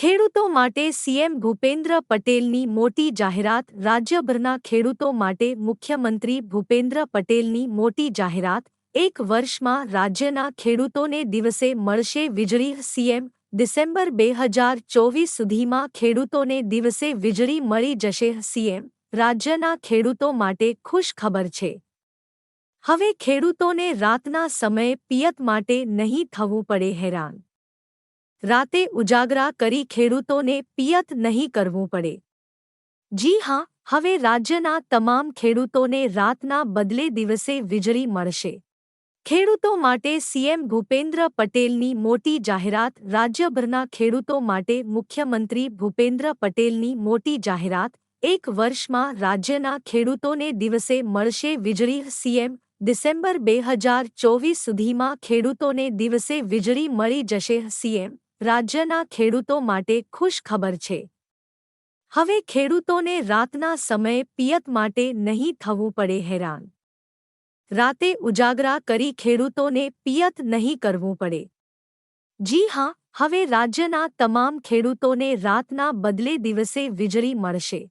ખેડૂતો માટે સીએમ ભૂપેન્દ્ર પટેલની મોટી જાહેરાત. રાજ્યભરના ખેડૂતો માટે મુખ્યમંત્રી ભૂપેન્દ્ર પટેલની મોટી જાહેરાત. એક વર્ષમાં રાજ્યના ખેડૂતોને દિવસે મળશે વીજળી. સીએમ ડિસેમ્બર 2024 સુધીમાં ખેડૂતોને દિવસે વીજળી મળી જશે. સીએમ રાજ્યના ખેડૂતો માટે ખુશ ખબર છે. હવે ખેડૂતોને રાતના સમયે પિયત માટે નહીં થવું પડે હેરાન. રાતે ઉજાગરા કરી ખેડૂતોને પિયત નહીં કરવું પડે. જી હા, હવે રાજ્યના તમામ ખેડૂતોને રાતના બદલે દિવસે વીજળી મળશે. ખેડૂતો માટે સીએમ ભૂપેન્દ્ર પટેલની મોટી જાહેરાત. રાજ્યભરના ખેડૂતો માટે મુખ્યમંત્રી ભૂપેન્દ્ર પટેલની મોટી જાહેરાત. એક વર્ષમાં રાજ્યના ખેડૂતોને દિવસે મળશે વીજળી. સીએમ ડિસેમ્બર 2024 સુધીમાં ખેડૂતોને દિવસે વીજળી મળી જશે. સીએમ રાજ્યના ખેડૂતો માટે ખુશ ખબર છે. હવે ખેડૂતોને રાતના સમયે પિયત માટે નહીં થવું પડે હેરાન. રાતે ઉજાગરા કરી ખેડૂતોને પિયત નહીં કરવું પડે. જી હા, હવે રાજ્યના તમામ ખેડૂતોને રાતના બદલે દિવસે વીજળી મળશે.